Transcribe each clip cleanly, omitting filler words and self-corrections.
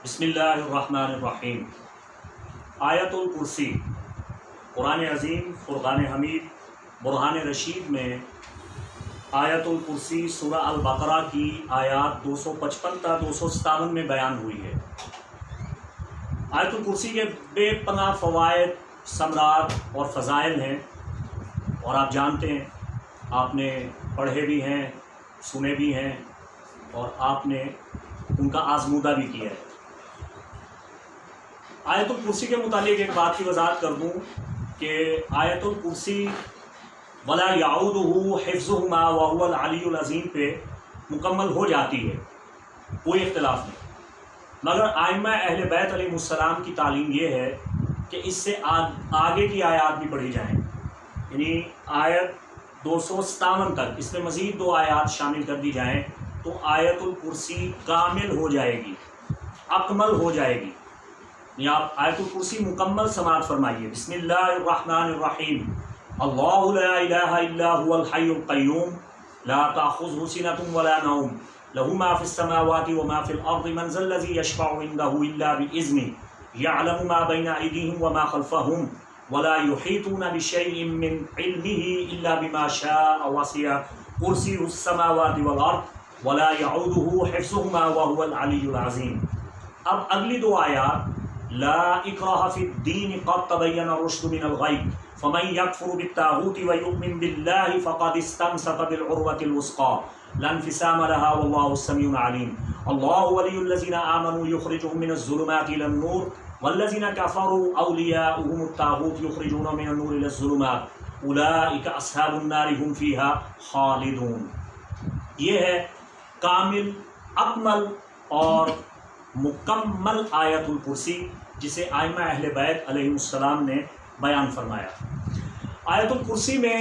بسم اللہ الرحمن الرحیم۔ آیت الکرسی قرآن عظیم فرقان حمید برہان رشید میں آیت الکرسی سورہ البقرہ کی آیات 255 تا 257 میں بیان ہوئی ہے۔ آیت الکرسی کے بے پناہ فوائد، ثمرات اور فضائل ہیں، اور آپ جانتے ہیں، آپ نے پڑھے بھی ہیں، سنے بھی ہیں، اور آپ نے ان کا آزمودہ بھی کیا ہے۔ آیت الکرسی کے متعلق ایک بات کی وضاحت کر دوں کہ آیت الکرسی ولا یعودہ حفظہما وہو العلی العظیم پہ مکمل ہو جاتی ہے، کوئی اختلاف نہیں، مگر ائمہ اہل بیت علیہ السلام کی تعلیم یہ ہے کہ اس سے آگے کی آیات بھی پڑھی جائیں، یعنی آیت 257 تک اس میں مزید 2 آیات شامل کر دی جائیں تو آیت الکرسی کامل ہو جائے گی، اکمل ہو جائے گی۔ یا آپ آیت الکرسی مکمل سماعت فرمائیے۔ بسم اللہ الرحمن الرحیم۔ اللہ لا الہ الا هو الحی القیوم لا تأخذہ سنۃ ولا نوم لہ ما فی السماوات وما فی الارض من ذا الذی یشفع عنده الا بإذنہ یعلم ما بین ایدیہم وما خلفہم ولا یحیطون بشیء من علمہ الا بما شاء وسع کرسیہ السماوات والارض ولا یعودہ حفظہما وہو العلی العظیم۔ اب اگلی 2 آیات، لا اکراہ فی الدین قد تبین الرشد من الغی فمن یکفر بالطاغوت ویؤمن باللہ فقد استمسک بالعروۃ الوثقی لا انفصام لها واللہ السمیع العلیم۔ اللہ ولی الذین آمنوا یخرجهم من الظلمات الى النور والذین کفروا اولیاؤهم الطاغوت یخرجونهم من النور الى الظلمات اولئک اصحاب النار هم فیها خالدون۔ یہ ہے کامل، اکمل اور مکمل آیت الکرسی جسے ائمہ اہل بیت علیہ السلام نے بیان فرمایا۔ آیت الکرسی میں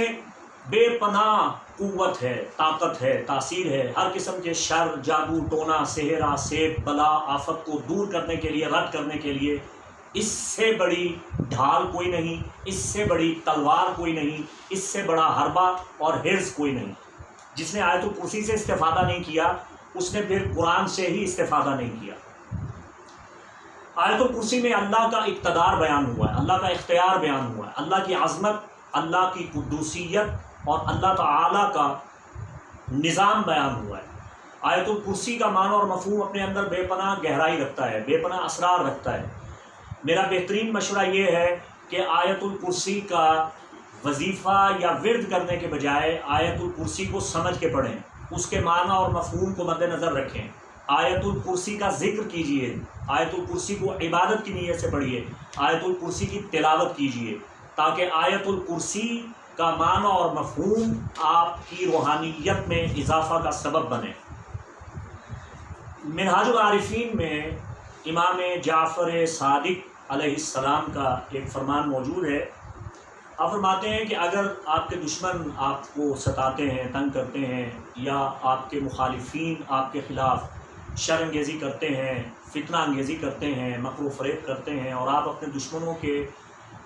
بے پناہ قوت ہے، طاقت ہے، تاثیر ہے، ہر قسم کے شر، جادو، ٹونا، سحر، سیب، بلا، آفت کو دور کرنے کے لیے، رد کرنے کے لیے اس سے بڑی ڈھال کوئی نہیں، اس سے بڑی تلوار کوئی نہیں، اس سے بڑا حربہ اور حرز کوئی نہیں۔ جس نے آیت الکرسی سے استفادہ نہیں کیا اس نے پھر قرآن سے ہی استفادہ نہیں کیا۔ آیت الکرسی میں اللہ کا اقتدار بیان ہوا ہے، اللہ کا اختیار بیان ہوا ہے، اللہ کی عظمت، اللہ کی قدوسیت اور اللہ تعالیٰ کا نظام بیان ہوا ہے۔ آیت الکرسی کا معنی اور مفہوم اپنے اندر بے پناہ گہرائی رکھتا ہے، بے پناہ اسرار رکھتا ہے۔ میرا بہترین مشورہ یہ ہے کہ آیت الکرسی کا وظیفہ یا ورد کرنے کے بجائے آیت الکرسی کو سمجھ کے پڑھیں، اس کے معنی اور مفہوم کو مد نظر رکھیں، آیت الکرسی کا ذکر کیجئے، آیت الکرسی کو عبادت کی نیت سے پڑھیے، آیت الکرسی کی تلاوت کیجئے، تاکہ آیت الکرسی کا معنی اور مفہوم آپ کی روحانیت میں اضافہ کا سبب بنے۔ منہاج العارفین میں امام جعفر صادق علیہ السلام کا ایک فرمان موجود ہے۔ آپ فرماتے ہیں کہ اگر آپ کے دشمن آپ کو ستاتے ہیں، تنگ کرتے ہیں، یا آپ کے مخالفین آپ کے خلاف شر انگیزی کرتے ہیں، فتنہ انگیزی کرتے ہیں، مکر و فریب کرتے ہیں، اور آپ اپنے دشمنوں کے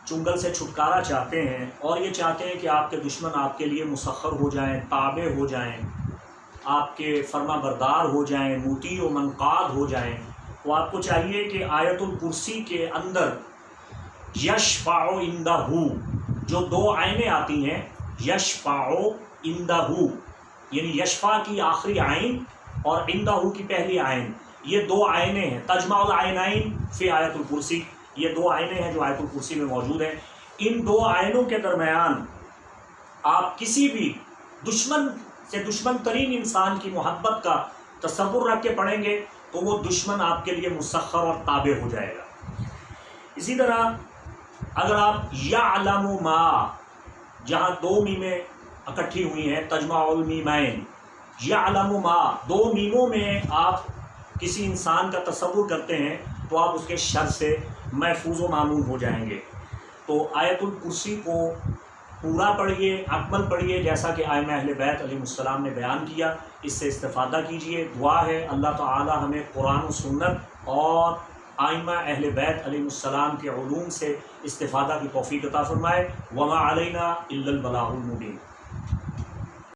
چنگل سے چھٹکارا چاہتے ہیں اور یہ چاہتے ہیں کہ آپ کے دشمن آپ کے لیے مسخر ہو جائیں، تابع ہو جائیں، آپ کے فرما بردار ہو جائیں، مطیع و منقاد ہو جائیں، تو آپ کو چاہیے کہ آیت الکرسی کے اندر یشفع عندہ جو 2 عینیں آتی ہیں، یشفع عندہ، یعنی یشفع کی آخری عین اور عندہ کی پہلی عین، یہ 2 عینیں ہیں، تجمع العینین فی آیت الکرسی، یہ 2 عینیں ہیں جو آیت الکرسی میں موجود ہیں۔ ان 2 عینوں کے درمیان آپ کسی بھی دشمن سے دشمن ترین انسان کی محبت کا تصور رکھ کے پڑھیں گے تو وہ دشمن آپ کے لیے مسخر اور تابع ہو جائے گا۔ اسی طرح اگر آپ یعلم ما، جہاں 2 میمیں اکٹھی ہوئی ہیں، تجمع المیمین، یعلم ما، 2 میموں میں آپ کسی انسان کا تصور کرتے ہیں تو آپ اس کے شر سے محفوظ و معمون ہو جائیں گے۔ تو آیت الکرسی کو پورا پڑھیے، اکمل پڑھیے، جیسا کہ ائمہ اہل بیت علیہ السلام نے بیان کیا، اس سے استفادہ کیجیے۔ دعا ہے اللہ تعالی ہمیں قرآن و سنت اور ائمہ اہل بیت علیہ السلام کے علوم سے استفادہ کی توفیق عطا فرمائے۔ وما علینا الا البلاغ المبین۔